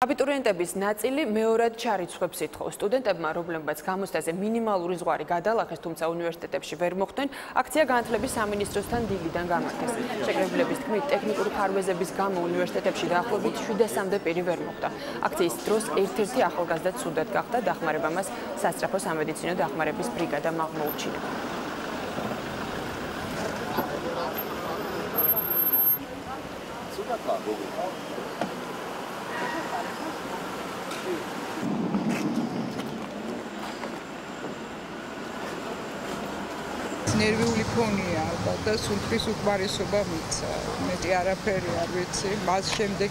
აბიტურიენტების ნაწილი მეორად ჩარიცხვებს ითხოვს. სტუდენტებმა, რომლებმაც გამოცდაზე მინიმალური ზღვარი გადალახეს, თუმცა უნივერსიტეტებში ვერ მოხვდნენ, აქცია განათლების სამინისტროსთან დილიდან გამართეს. შეკრებილების თქმით, ტექნიკური ფარვეზების გამო უნივერსიტეტებში დაახლოებით 700-მდე პირი ვერ მოხვდა. აქციის დროს ერთ-ერთი ახალგაზრდა ცუდად გახდა, დახმარება მას სასწრაფო სამედიცინო დახმარების ბრიგადამ აღმოუჩინა. ნერვიული ფონია და სულთის უკმარისობა მიცა. მეტი არაფერი არ ვიცი. მას შემდეგ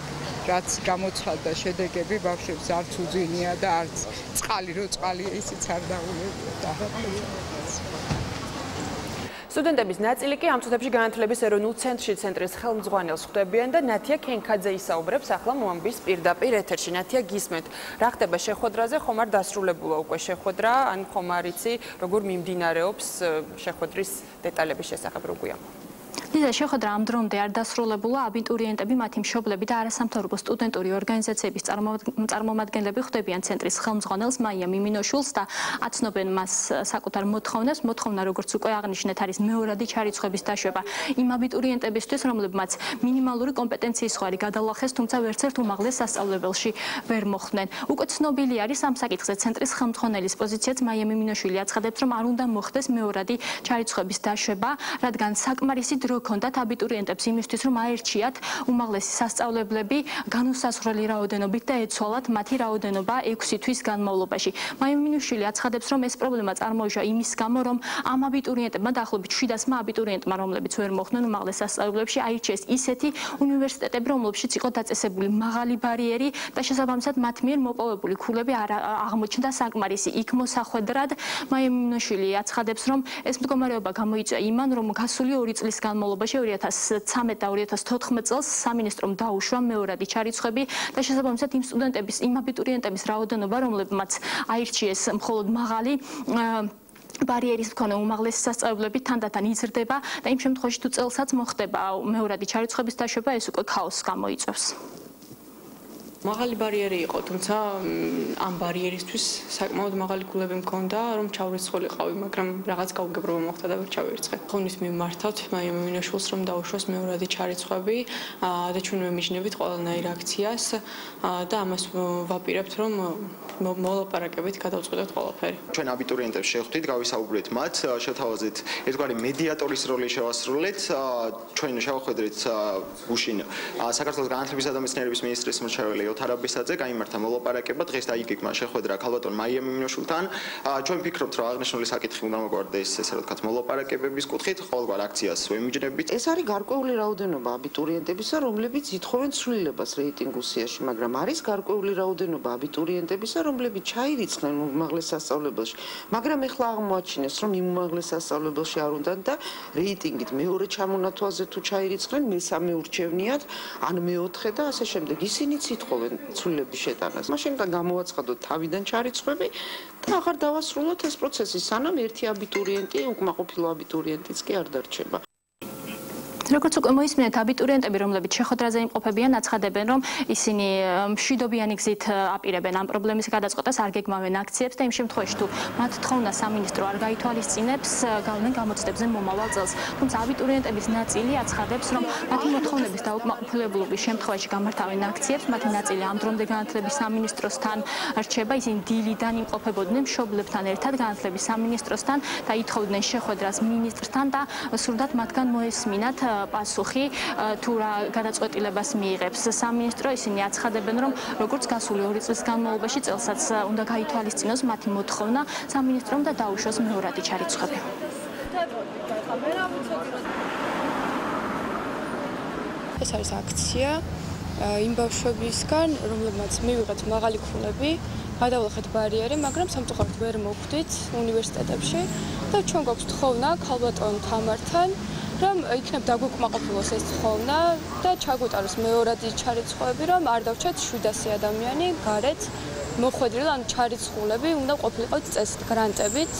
რაც გამოცხადდა შედეგები, ბავშვებს არც უძინია და არც წყალი რო წყალია ისიც არ დაღულებია. სტუდენტების ნაწილი კი ამ წუთებში განათლების ეროვნულ ცენტრის ხელმძღვანელს ხვდებიან და ნათია ქენქაძე ისაუბრებს ახლა მოამბის პირდაპირ ეთერში. ნათია, გისმენთ, რა ხდება შეხვედრაზე, ხომ არ დასრულებულა უკვე შეხვედრა, ან ხომ არ იცი, როგორ მიმდინარეობს შეხვედრის დეტალების შესახებ როგვია? ლიზა, შეხვედრა ამ დრომდე არ დასრულებულა, აბიტურიენტები, მათი მშობლები და არასამთავრობო სტუდენტური ორგანიზაციების წარმომადგენლები ხვდებიან ცენტრის ხელმძღვანელს მაია მიმინოშვილს და აცნობენ მას საკუთარ მოთხოვნას. მოთხოვნა, როგორც უკვე აღნიშნეთ, არის მეორადი ჩარიცხვების დაშვება იმ აბიტურიენტებისთვის, რომლებმაც მინიმალური კომპეტენციის ზღვარი გადალახეს, თუმცა ვერცერთ უმაღლეს სასწავლებელში ვერ მოხვდნენ. უკვე ცნობილი არის ამ საკითხზე ცენტრის ხელმძღვანელის პოზიციაც. მაია მიმინოშვილი აცხადებს, რომ არ უნდა მოხდეს მეორადი ჩარიცხვების დაშვება, რადგან საკმარისი დრო ჰქონდათ აბიტურიენტებს იმისთვის, რომ აერჩიათ უმაღლესი სასწავლებლები განუსაზღვრელი რაოდენობით და ეცვალათ მათი რაოდენობა 6 თვის განმავლობაში. მაია მიმინოშვილი აცხადებს, რომ ეს პრობლემა წარმოიშვა იმის გამო, რომ ამ აბიტურიენტებმა დაახლოებით 700 აბიტურიენტმა, რომლებიც ვერ მოხვდნენ უმაღლეს სასწავლებლებში, აირჩიეს ისეთი უნივერსიტეტები, რომლებშიც იყო დაწესებული მაღალი ბარიერი და შესაბამისად მათ მიერ მოპოვებული ქულები არ აღმოჩნდა საკმარისი. იქ მოსახვედრად მაია მიმინოშვილი აცხადებს, რომ ეს მდგომარეობა გამოიწვია იმან, რომ გასული 2 წლის განმავლობაში 2013 და 2014 წელს სამინისტრომ დაუშვა მეორადი ჩარიცხვები და შესაბამისად იმ სტუდენტების, იმ აბიტურიენტების რაოდენობა, რომლებმაც აირჩიეს მხოლოდ მაღალი ბარიერის მქონე უმაღლესი სასწავლებლები თანდათან იზრდება და იმ შემთხვევაში თუ წელსაც მოხდება მეორადი ჩარიცხვების დაშვება, ეს უკვე ქაოსს გამოიწვევს. მაღალი ბარიერი იყო, თუმცა ამ ბარიერისთვის საკმაოდ მაღალი ქულები მქონდა, რომ ჩავრიცხულიყავი, მაგრამ რაღაც გაუგებრობა მოხდა და ვერ ჩავირცხე. ხონის მიმართავთ მაია მიმინოშვილს, რომ დაუშვას მეორადი ჩარიცხვები და ჩვენ მემიჯნებით ყველანაირ აქციას და ამას ვაპირებთ, რომ მოლაპარაკებით გადავწყვეტოთ ყველაფერი. ჩვენ აბიტურიენტებს შევხვდით, გავისაუბრეთ მათ, შევთავაზეთ ერთგვარი მედიატორის როლი შევასრულეთ, ჩვენ შევხვედრით გუშინ საქართველოს განათლებისა და მეცნიერების მინისტრის მრჩეველი ოთარ აბესაძე, გაიმართა მოლაპარაკება, დღეს დაიგეგმა შეხვედრა ქალბატონ მაია მიმინოშვილთან. ჩვენ ვფიქრობთ, რომ აღნიშნული საკითხი უნდა მოგვარდეს, ესე რა ვთქვათ, მოლაპარაკებების კუთხით, ყოველგვარ აქციას ვემიჯნებით. ეს არის გარკვეული რაოდენობა აბიტურიენტებისა, რომლებიც ითხოვენ ცვლილებას რეიტინგულ სიაში, მაგრამ არის გარკვეული რაოდენობა აბიტურიენტებისა, რომლებიც ჩაირიცხნენ უმაღლეს სასწავლებელში, მაგრამ ეხლა აღმოაჩინეს, რომ იმ უმაღლეს სასწავლებელში არ უნდათ და რეიტინგით მეორე ჩამონათვალზე თუ ჩაირიცხნენ, მესამე ურჩევნიათ, ან მეოთხე და ასე შემდეგ. ისინიც ითხოვენ ცვლილების შეტანას. მაშინ და გამოაცხადოთ თავიდან ჩარიცხვები და აღარ დავასრულოთ ეს პროცესი, სანამ ერთი აბიტურიენტი, უკმაყოფილო აბიტურიენტიც კი არ დარჩება. როგორც უკვე მოისმინეთ, აბიტურიენტები, რომლებიც შეხვედრაზე იმყოფებიან, აცხადებენ, რომ ისინი მშვიდობიანი გზით აპირებენ ამ პრობლემის გადაწყვეტას, არ გეგმავენ აქციებს და იმ შემთხვევაში, თუ მათ თხოვნა სამინისტრო არ გაითვალისწინებს, გავლენ გამოცდებზე მომავალ წელს. თუმცა აბიტურიენტების ნაწილი აცხადებს, რომ მათი მოთხოვნების დაუკმაყოფილებლობის შემთხვევაში გამართავენ აქციებს, მათი ნაწილი ამ დრომდე განათლების სამინისტროსთან რჩება, ისინი დილიდან იმყოფებოდნენ მშობლებთან ერთად განათლების სამინისტროსთან და ითხოვდნენ შეხვედრას მინისტრთან და სურდათ მათგან მოესმინათ პასუხი თუ რა გადაწყვეტილებას მიიღებს სამინისტრო. ისინი აცხადებენ, რომ როგორც გასული 2 წლის განმავლობაში წელსაც უნდა გაითვალისწინოს მათი მოთხოვნა სამინისტრომ და დაუშვას მეორადი ჩარიცხვები. ეს არის აქცია იმ ბავშვებისგან, რომლებმაც მივიღეთ მაღალი ქულები, გადავლახეთ ბარიერი, მაგრამ სამწუხაროდ ვერ მოხვდით უნივერსიტეტებში და ჩვენ გვაქვს თხოვნა ქალბატონ თამართან, რომ იქნებ დაგვიკმაყოფილოს ეს თხოვნა და ჩაგვიტაროს მეორადი ჩარიცხვები, რომ არ დავჩათ 700 ადამიანი გარეთ მოხვედრილ ან ჩარიცხულები, უნდა ყოფილიყოთ წესით გრანტებით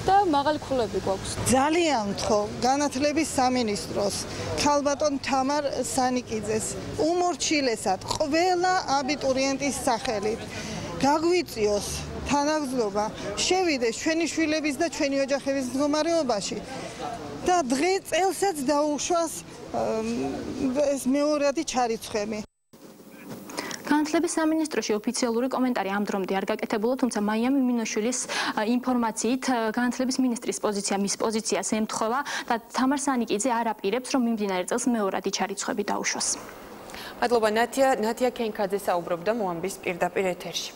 და მაღალი ქულები გვაქვს. ძალიან ვთხოვ განათლების სამინისტროს ქალბატონ თამარ სანიკიძეს უმორჩილესად ყველა აბიტურიენტის სახელით გაგვიწიოს თანაგზნობა შევიდეს ჩვენი შვილების და ჩვენი ოჯახების მდგომარეობაში და დღე წელსაც დაუშვას ეს მეორადი ჩარიცხვები. განათლების სამინისტროში ოფიციალური კომენტარი ამ დრომდე არ გაკეთებულა, თუმცა მაია მიმინოშვილის ინფორმაციით განათლების მინისტრის პოზიცია მის პოზიციას ემთხვევა და თამარ სანიკიძე არ აპირებს, რომ მიმდინარე წელს მეორადი ჩარიცხვები დაუშვას. მადლობა ნათია კენკაძე საუბრობდა მოამბის პირდაპირ ეთერში.